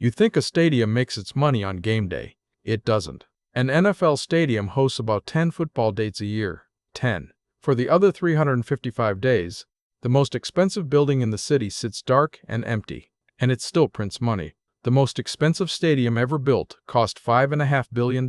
You think a stadium makes its money on game day. It doesn't. An NFL stadium hosts about 10 football dates a year. 10. For the other 355 days, the most expensive building in the city sits dark and empty, and it still prints money. The most expensive stadium ever built cost $5.5 billion,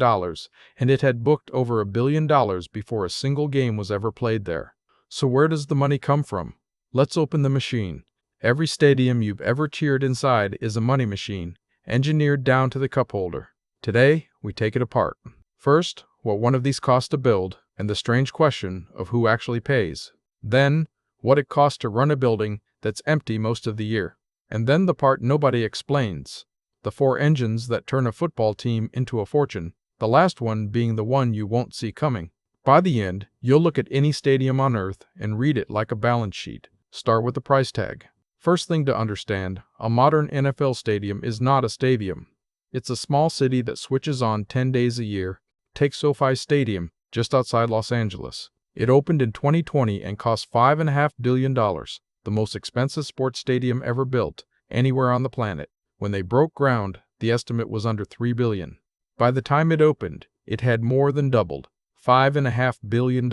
and it had booked over $1 billion before a single game was ever played there. So where does the money come from? Let's open the machine. Every stadium you've ever cheered inside is a money machine, engineered down to the cup holder. Today, we take it apart. First, what one of these costs to build, and the strange question of who actually pays. Then, what it costs to run a building that's empty most of the year. And then the part nobody explains. The 4 engines that turn a football team into a fortune, the last one being the one you won't see coming. By the end, you'll look at any stadium on Earth and read it like a balance sheet. Start with the price tag. First thing to understand, a modern NFL stadium is not a stadium. It's a small city that switches on 10 days a year. Take SoFi Stadium, just outside Los Angeles. It opened in 2020 and cost $5.5 billion, the most expensive sports stadium ever built, anywhere on the planet. When they broke ground, the estimate was under $3 billion. By the time it opened, it had more than doubled, $5.5 billion.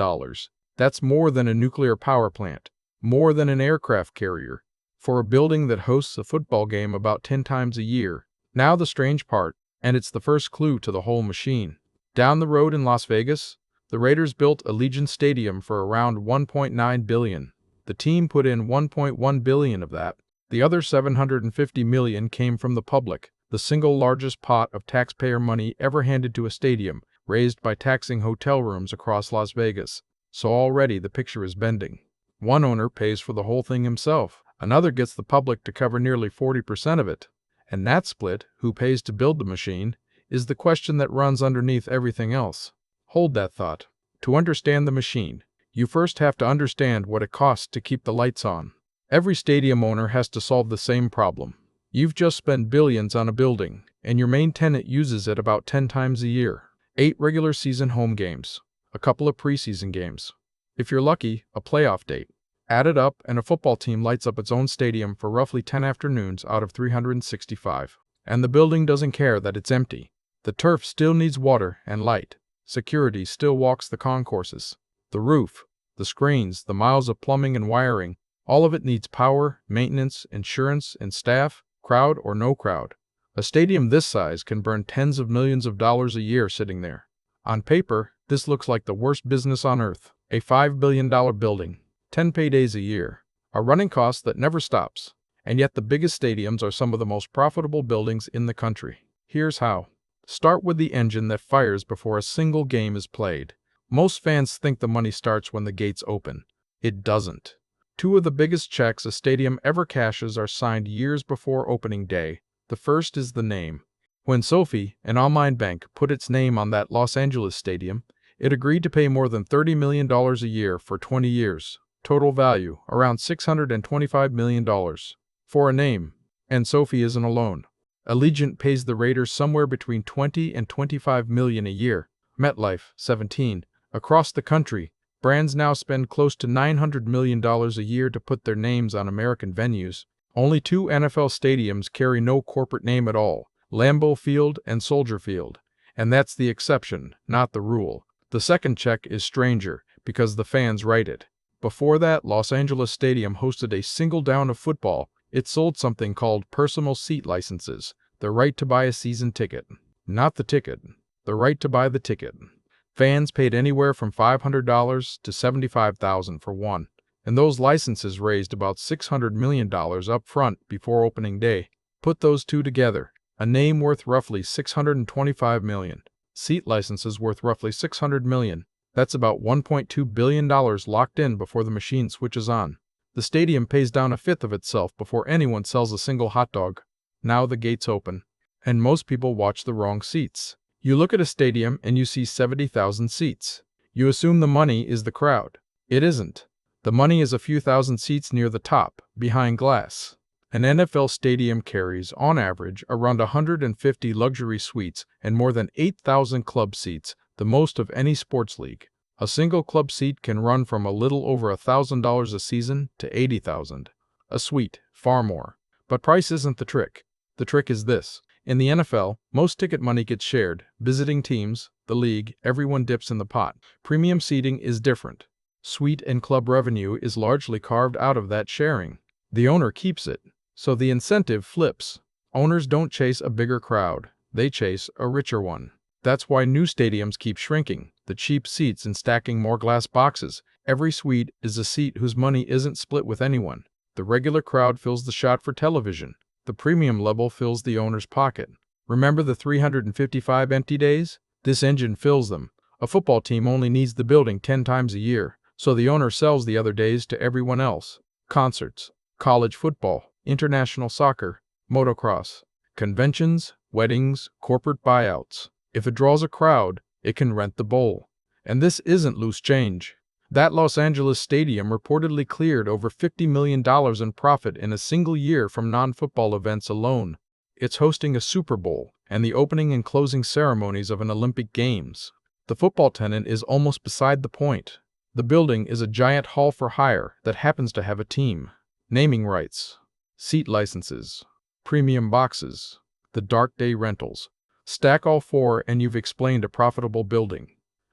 That's more than a nuclear power plant, more than an aircraft carrier, for a building that hosts a football game about 10 times a year. Now the strange part, and it's the first clue to the whole machine. Down the road in Las Vegas, the Raiders built Allegiant Stadium for around $1.9 billion. The team put in $1.1 billion of that. The other $750 million came from the public, the single largest pot of taxpayer money ever handed to a stadium, raised by taxing hotel rooms across Las Vegas. So already the picture is bending. One owner pays for the whole thing himself. Another gets the public to cover nearly 40% of it. And that split, who pays to build the machine, is the question that runs underneath everything else. Hold that thought. To understand the machine, you first have to understand what it costs to keep the lights on. Every stadium owner has to solve the same problem. You've just spent billions on a building, and your main tenant uses it about 10 times a year. 8 regular season home games, a couple of preseason games. If you're lucky, a playoff date. Add it up, and a football team lights up its own stadium for roughly 10 afternoons out of 365. And the building doesn't care that it's empty. The turf still needs water and light. Security still walks the concourses. The roof, the screens, the miles of plumbing and wiring, all of it needs power, maintenance, insurance, and staff, crowd or no crowd. A stadium this size can burn tens of millions of dollars a year sitting there. On paper, this looks like the worst business on earth. A $5 billion building. 10 paydays a year, a running cost that never stops, and yet the biggest stadiums are some of the most profitable buildings in the country. Here's how. Start with the engine that fires before a single game is played. Most fans think the money starts when the gates open. It doesn't. 2 of the biggest checks a stadium ever cashes are signed years before opening day. The first is the name. When SoFi, an online bank, put its name on that Los Angeles stadium, it agreed to pay more than $30 million a year for 20 years. Total value, around $625 million. For a name. And SoFi isn't alone. Allegiant pays the Raiders somewhere between $20 and $25 million a year. MetLife, 17. Across the country, brands now spend close to $900 million a year to put their names on American venues. Only 2 NFL stadiums carry no corporate name at all, Lambeau Field and Soldier Field. And that's the exception, not the rule. The second check is stranger, because the fans write it. Before that, Los Angeles Stadium hosted a single down of football. It sold something called personal seat licenses, the right to buy a season ticket. Not the ticket, the right to buy the ticket. Fans paid anywhere from $500 to $75,000 for one, and those licenses raised about $600 million up front before opening day. Put those two together, a name worth roughly $625 million, seat licenses worth roughly $600 million. That's about $1.2 billion locked in before the machine switches on. The stadium pays down 1/5 of itself before anyone sells a single hot dog. Now the gates open, and most people watch the wrong seats. You look at a stadium and you see 70,000 seats. You assume the money is the crowd. It isn't. The money is a few thousand seats near the top, behind glass. An NFL stadium carries, on average, around 150 luxury suites and more than 8,000 club seats, the most of any sports league. A single club seat can run from a little over $1,000 a season to $80,000. A suite, far more. But price isn't the trick. The trick is this. In the NFL, most ticket money gets shared. Visiting teams, the league, everyone dips in the pot. Premium seating is different. Suite and club revenue is largely carved out of that sharing. The owner keeps it, so the incentive flips. Owners don't chase a bigger crowd, they chase a richer one. That's why new stadiums keep shrinking, the cheap seats and stacking more glass boxes. Every suite is a seat whose money isn't split with anyone. The regular crowd fills the shot for television. The premium level fills the owner's pocket. Remember the 355 empty days? This engine fills them. A football team only needs the building 10 times a year, so the owner sells the other days to everyone else. Concerts, college football, international soccer, motocross, conventions, weddings, corporate buyouts. If it draws a crowd, it can rent the bowl. And this isn't loose change. That Los Angeles stadium reportedly cleared over $50 million in profit in a single year from non-football events alone. It's hosting a Super Bowl and the opening and closing ceremonies of an Olympic Games. The football tenant is almost beside the point. The building is a giant hall for hire that happens to have a team. Naming rights, seat licenses, premium boxes, the dark day rentals. Stack all four and you've explained a profitable building.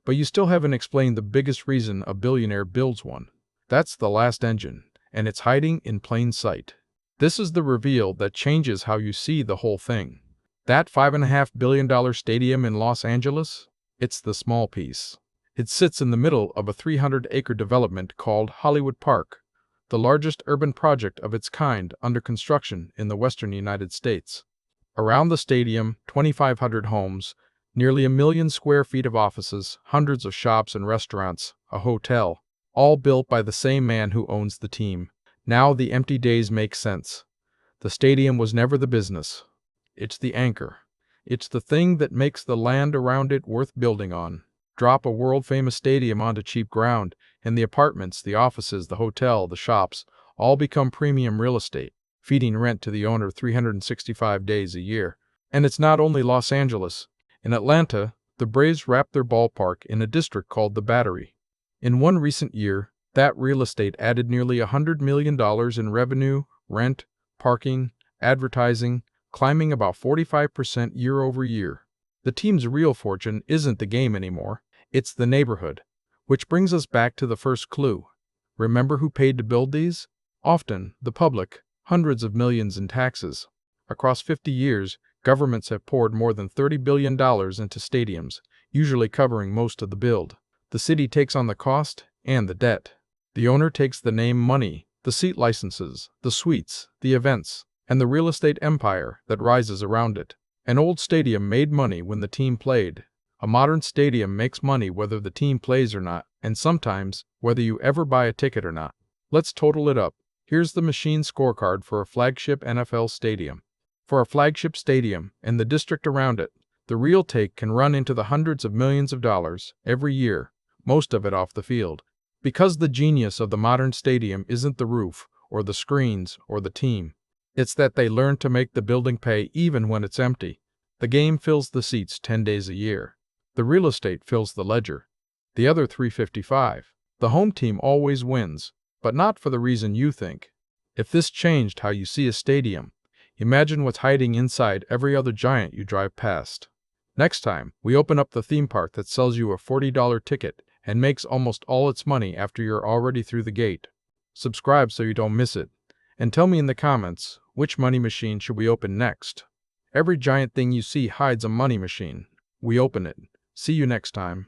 But you still haven't explained the biggest reason a billionaire builds one. That's the last engine, and it's hiding in plain sight. This is the reveal that changes how you see the whole thing. That $5.5 billion stadium in Los Angeles? It's the small piece. It sits in the middle of a 300-acre development called Hollywood Park, the largest urban project of its kind under construction in the western United States. Around the stadium, 2,500 homes, nearly 1 million square feet of offices, hundreds of shops and restaurants, a hotel, all built by the same man who owns the team. Now the empty days make sense. The stadium was never the business. It's the anchor. It's the thing that makes the land around it worth building on. Drop a world-famous stadium onto cheap ground, and the apartments, the offices, the hotel, the shops, all become premium real estate, feeding rent to the owner 365 days a year. And it's not only Los Angeles. In Atlanta, the Braves wrapped their ballpark in a district called the Battery. In one recent year, that real estate added nearly $100 million in revenue, rent, parking, advertising, climbing about 45% year over year. The team's real fortune isn't the game anymore, it's the neighborhood. Which brings us back to the first clue. Remember who paid to build these? Often, the public, hundreds of millions in taxes. Across 50 years, governments have poured more than $30 billion into stadiums, usually covering most of the build. The city takes on the cost and the debt. The owner takes the name money, the seat licenses, the suites, the events, and the real estate empire that rises around it. An old stadium made money when the team played. A modern stadium makes money whether the team plays or not, and sometimes whether you ever buy a ticket or not. Let's total it up. Here's the machine scorecard for a flagship NFL stadium. For a flagship stadium and the district around it, the real take can run into the hundreds of millions of dollars every year, most of it off the field. Because the genius of the modern stadium isn't the roof, or the screens, or the team. It's that they learn to make the building pay even when it's empty. The game fills the seats 10 days a year. The real estate fills the ledger. The other 355. The home team always wins, but not for the reason you think. If this changed how you see a stadium, imagine what's hiding inside every other giant you drive past. Next time, we open up the theme park that sells you a $40 ticket and makes almost all its money after you're already through the gate. Subscribe so you don't miss it. And tell me in the comments, which money machine should we open next? Every giant thing you see hides a money machine. We open it. See you next time.